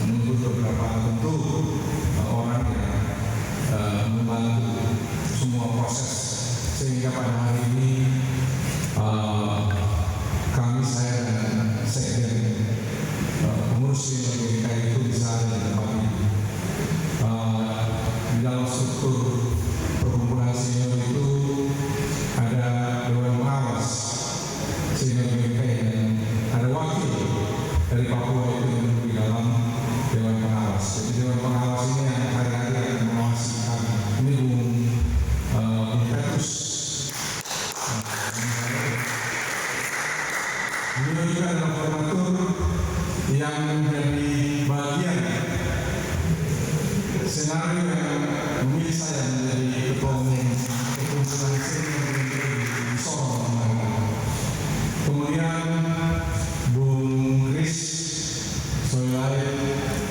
menurut beberapa tentu orang yang membantu semua proses, sehingga pada hari ini saya dan sekjen pengurus GBK itu bisa ada di tempat ini. Di dalam struktur perkumpulan senior itu ada dewan pengawas senior GBK dan ada wakil dari Papua itu yang di dalam dewan pengawas. Jadi dewan pengawas ini yang hari-hari akan mengawasi kami. Ini Bung Petrus. Beliau juga adalah formatur yang menjadi bagian senario yang memilih saya menjadi ketua umum perkumpulan senior di Sorong. Kemudian Bung Kris Soilai,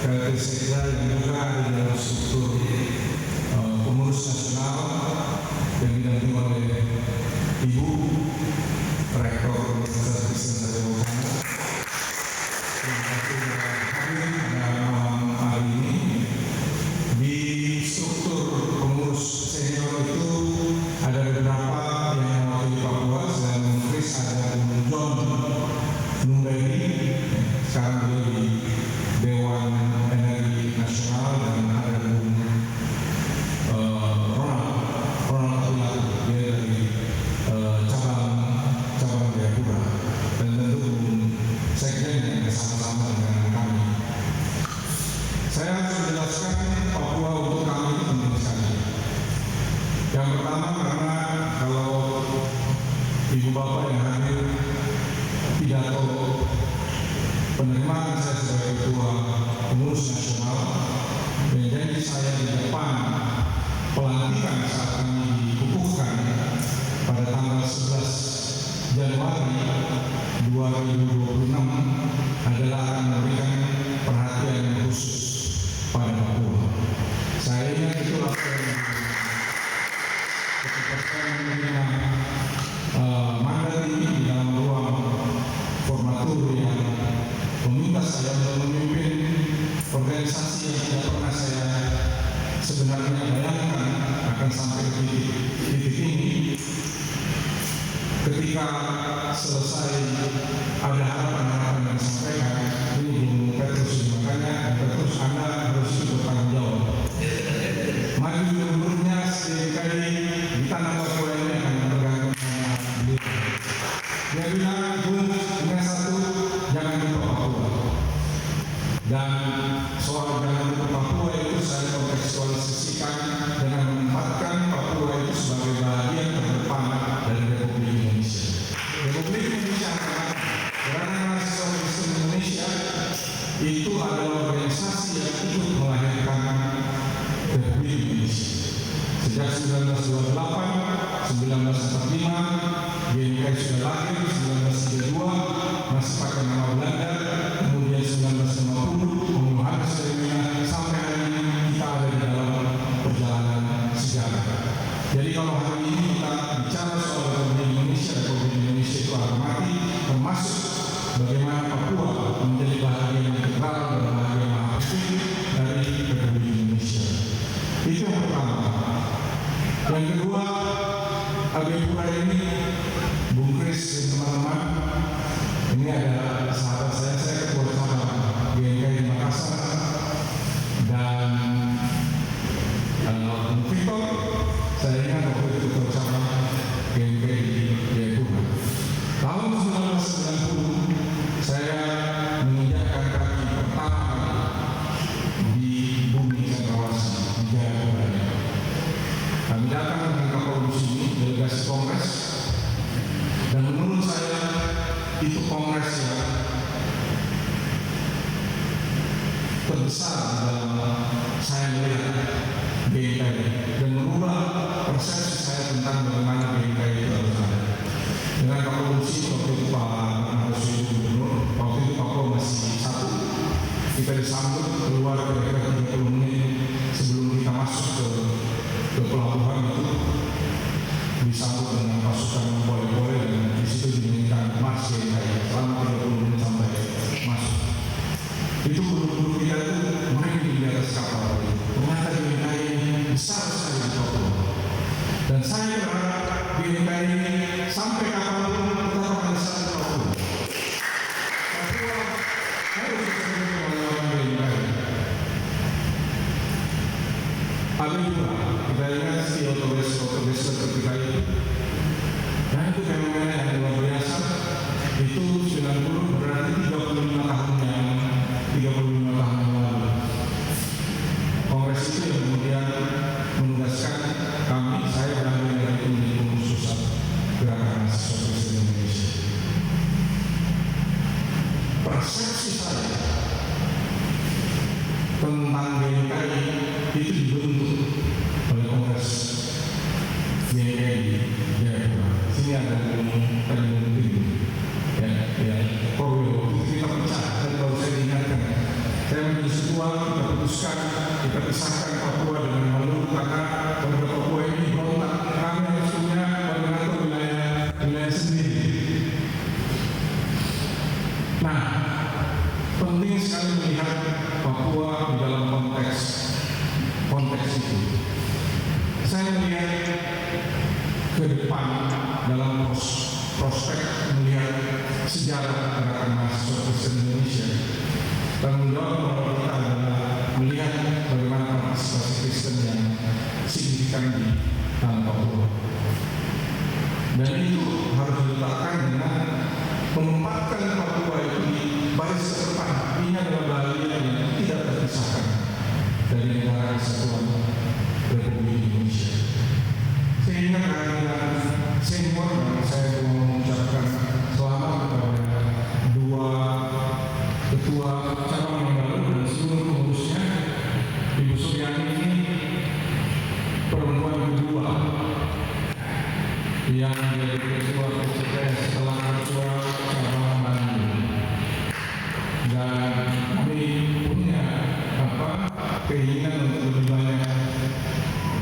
PLT Sekda, yang juga ada di dalam struktur pengurus nasional yang didampingi oleh Ibu Rektor Universitas Kristen Sadewokango. Terima kasih sudah hadir pada malam hari ini. Di struktur pengurus senior itu ada beberapa yang mewakili Papua. Selain Bung Kris ada Bung John Numberi, sekarang beliau di Dewan Energi Nasional, dan ada Bung Ronald Abdullah, dia dari cabang Jayapura, dan tentu Bung Sekjen yang bersama-sama dengan kami. Saya harus menjelaskan Papua untuk kami itu penting sekali. Yang pertama, karena kalau Ibu Bapak yang hadir pidato penerimaan saya sebagai ketua pengurus nasional dan janji saya di depan pelantikan saat kami dikukuhkan pada tanggal 11 Januari 2026 adalah akan memberikan perhatian yang khusus pada Papua. Saya ingat itulah ketika saya menerima mandat ini di dalam ruang formatur yang meminta saya untuk memimpin organisasi yang tidak pernah saya sebenarnya bayangkan akan sampai ke titik ini. Ketika selesai ada harapan-harapan yang disampaikan, ini Bung Petrus, makanya Petrus Anda harus bertanggung jawab. Maju mundur-mundurnya sekali di tanah Papua ini akan tergantung sama beliau. Dia bilang, Bung, dengan satu, jangan lupa Papua. Dan soal jangan lupa Papua itu saya kontekstualisasikan dengan menempatkan Papua itu sebagai bagian terdepan dari Republik Indonesia. Republik Indonesia karena mahasiswa Kristen Indonesia itu adalah organisasi yang ikut melahirkan Republik Indonesia. Sejak 1928, 1945, GBK sudah lahir, 1932 masih pakai nama Belanda, kemudian 1950 Yohanes Hermina, sampai hari ini kita ada di dalam perjalanan sejarah. Jadi kalau hari ini kita bicara soal Republik Indonesia itu harga mati, termasuk bagaimana Papua menjadi bahagian integral dan bahagian maha penting dari Republik Indonesia. Itu yang pertama. Yang kedua, Jayapura ini, Bung Kris dan teman-teman, ini ada sahabat saya ketua cabang GBK di Makassar, dan Bung Victor, saya ingat waktu itu ketua cabang GBK di Jayapura. Tahun 1990 saya menginjakkan kaki pertama di bumi Cendrawasih di Jayapura. Kami datang dengan kapal di sini, delegasi kongres, dan menurut saya itu kongres yang terbesar dalam saya melihat GBK dan merubah persepsi saya tentang bagaimana GBK itu harus ada. Dengan kapal waktu itu Pak Nasir Gubernur, waktu itu Papua masih satu, kita disambut keluar kira-kira 30 menit sebelum kita masuk ke pelabuhan itu, disambut dengan pasukan poli-poli, dan di situ dinyanyikan Mas GBK selama 30 menit sampai masuk. kapal itu. Ternyata GMKI ini besar sekali di Papua. Dan saya berharap GMKI ini sampai kapanpun tetap akan besar di Papua. Papua harus disertai oleh orang GMKI. Ada juga, kita ingat si Otobeso ketika itu. Dan itu fenomena yang luar biasa. Itu 90 berarti 35 tahun yang lalu. Kongres itu yang kemudian menugaskan kami, saya berada dari itu menjadi pengurus pusat Gerakan Mahasiswa Kristen Indonesia. Persepsi saya tentang GMKI itu dibentuk oleh Kongres GMKI di Jayapura. Sini ada Tanjung Korwil, kita pecah. Dan kalau saya diingatkan, saya menjadi sebuah kita putuskan, kita pisahkan Papua dengan Maluku karena warga Papua ini berontak. Kami harus punya mengatur wilayah sendiri. Nah, penting sekali melihat Papua di dalam konteks itu. Saya melihat ke depan dalam prospek melihat sejarah Gerakan Mahasiswa Kristen Indonesia. Tanggung jawab kita adalah melihat bagaimana partisipasi Kristen yang signifikan di tanah Papua. Dan itu harus diletakkan dengan menempatkan Papua itu di baris terdepan. Ini adalah bagian yang tidak terpisahkan dari negara kesatuan Republik Indonesia. Sehingga kehadiran senior dan saya mau mengucapkan selamat kepada dua ketua cabang yang baru dan seluruh pengurusnya. Ibu Suryani ini perempuan kedua yang menjadi ketua PCPS setelah ketua cabang Bandung. Dan kami punya keinginan untuk lebih banyak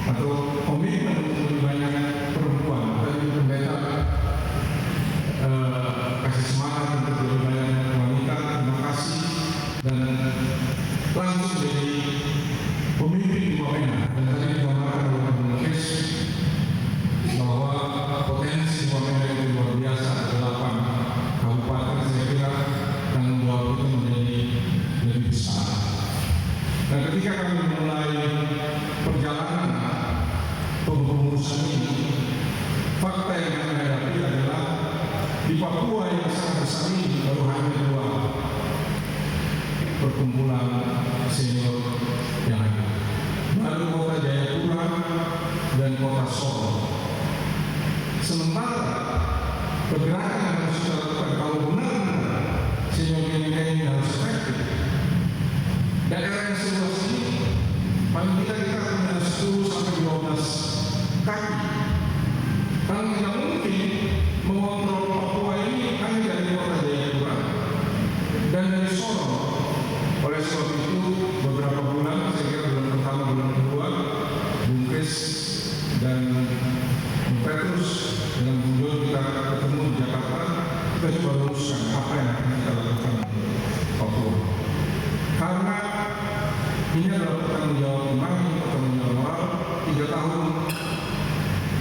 atau komitmen untuk lebih banyak perempuan. Tadi pendeta kasih semangat untuk lebih banyak wanita. Terima kasih. Dan langsung jadi pemimpin di Wamena. Dan tadi digambarkan oleh Pak Melkis bahwa potensi Wamena itu luar biasa. Ada 8 kabupaten, saya kira tanggung jawab itu menjadi lebih besar. Dan ketika kami mulai perjalanan pengurusan ini, fakta yang kami hadapi adalah di Papua yang sangat besar ini baru hanya 2 perkumpulan senior yang ada, baru kota Jayapura dan kota Solo. Sementara pergerakan yang harus kita lakukan kalau benar senior ini harus efektif, daerah yang seluas ini paling kita punya 10 sampai 12 kaki. Kalau tidak mungkin mengontrol Papua ini hanya dari kota Jayapura dan dari Solo. Oleh sebab itu beberapa bulan, saya kira bulan pertama, bulan kedua, Bung Kris dan Bung Petrus dengan Bung Jo kita ketemu di Jakarta. Kita coba luruskan apa yang akan kita lakukan di Papua. Karena ini adalah pertanggung jawab iman, pertanggung jawab moral. 3 tahun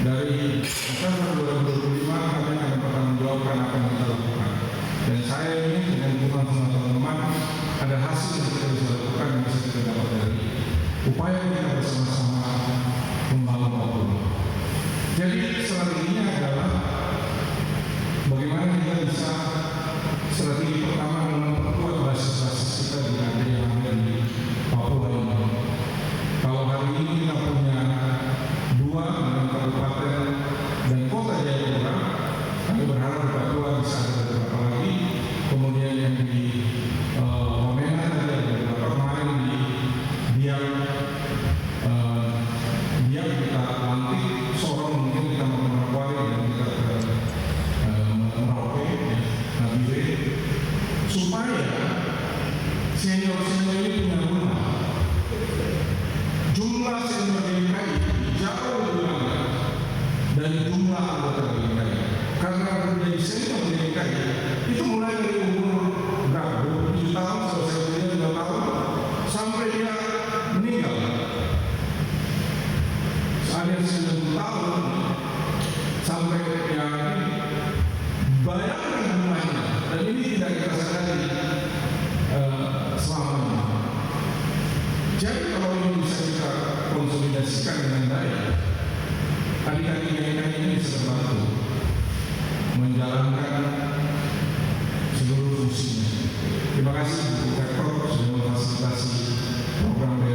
dari November 2025 kami akan bertanggung jawabkan apa yang kita lakukan. Dan saya ini dengan dukungan sama teman-teman ada hasil yang kita bisa lakukan yang bisa kita dapat dari upaya kita bersama-sama membangun Papua. Jadi strateginya adalah bagaimana kita bisa strategi pertama memperkuat basis-basis kita di Papua ini. Kalau hari ini kita punya 2 dalam kabupaten dan kota Jayapura, kami berharap di Papua bisa ada beberapa lagi. Kemudian yang di Wamena tadi ada beberapa, kemarin di Biak kita lantik, Sorong mungkin kita mau Merakwari dan kita ke Merauke, Nabire, supaya senior-senior ini punya rumah. Jumlah senior GMKI jauh lebih banyak dari jumlah anggota GMKI. Karena menjadi senior GMKI itu mulai dari umur berapa? 27 tahun, selesai kuliah 2 tahun, sampai dia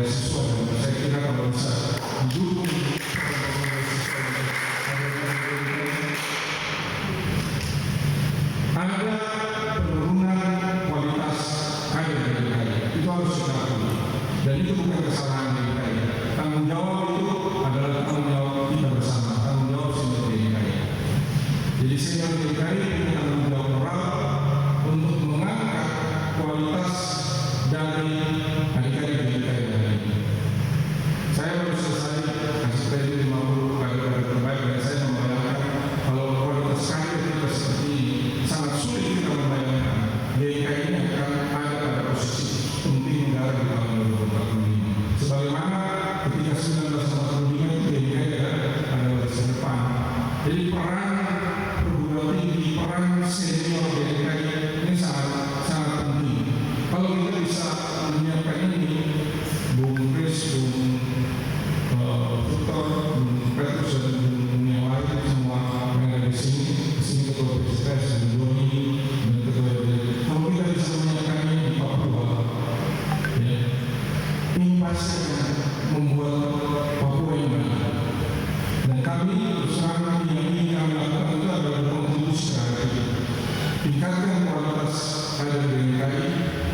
beasiswa, dan saya kira kalau bisa didukung ada penurunan kualitas kader DKI, itu harus kita akui, dan itu bukan kesalahan DKI. Tanggung jawab itu adalah tanggung jawab kita bersama, tanggung jawab senior DKI. Jadi senior DKI punya tanggung jawab moral untuk mengangkat kualitas dari adik-adik DKI hari ini. Saya baru selesai kasih kredit 50 kader terbaik, dan saya membayangkan kalau kualitas kader kita seperti ini, sangat sulit kita membayangkan DKI ini akan ada pada posisi penting negara di tahun 2045. Sebagaimana ketika 1945 itu DKI adalah masa depan. Jadi peran perguruan tinggi, peran senior DKI ini sangat penting. Kalau kita bisa menyiapkan ini, Bung Kris, Bung Victor, Bung Petrus, dan Bung yang lain semua yang ada di sini ketua PCS, dan Doni, dan ketua DPD. Kalau kita bisa menyiapkan ini di Papua, ya, ini pasti akan membuat Papua yang baik. Dan kami sekarang yang ingin kami lakukan itu adalah kontribusi terhadap itu. Tingkatkan kualitas kader DKI,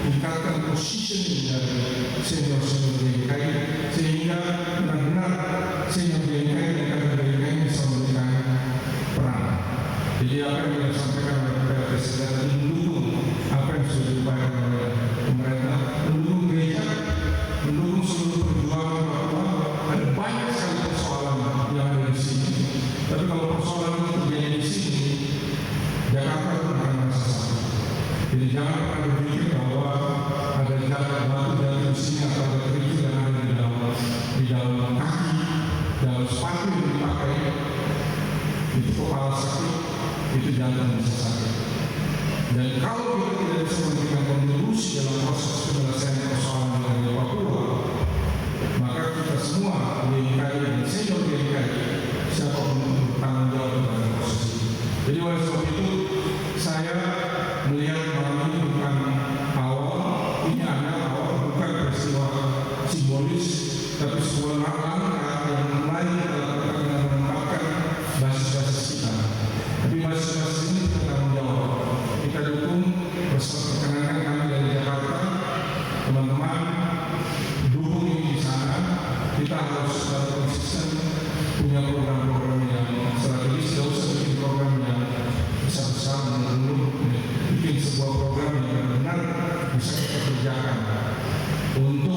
tingkatkan positioning dari senior-senior DKI, sehingga benar-benar senior DKI dan kader DKI bisa memberikan peran. Jadi apa yang disampaikan oleh Presiden tadi mendukung apa yang sudah diupayakan oleh pemerintah, mendukung gereja, mendukung seluruh perjuangan Papua. Ada banyak sekali persoalan yang ada di sini. Tapi kalau persoalan itu terjadi di sini, Jakarta itu akan merasa sakit. Jadi jangan pernah berpikir bahwa ada jalan batu dari di sini atau ada kerikil yang ada di dalam kaki, dalam sepatu yang dipakai, itu kepala sakit, itu jangan bisa sakit. Dan kalau kita tidak bisa memberikan kontribusi dalam proses penyelesaian persoalan yang ada di Papua, maka kita semua DKI dan senior DKI siapapun bertanggung jawab pada proses itu. Jadi oleh sebab itu saya melihat bahwa ini bukan awal, ini adalah awal, bukan peristiwa simbolis, tapi sebuah langkah yang mulai kita lakukan dengan menempatkan basis-basis kita. Tapi basis-basis ini kita tanggung jawab, kita dukung. Perkenankan kami dari Jakarta, teman-teman dukung ini di sana. Kita harus konsisten punya program-program yang strategis, tidak usah bikin program yang besar-besar dan bikin sebuah program yang benar-benar bisa kita kerjakan untuk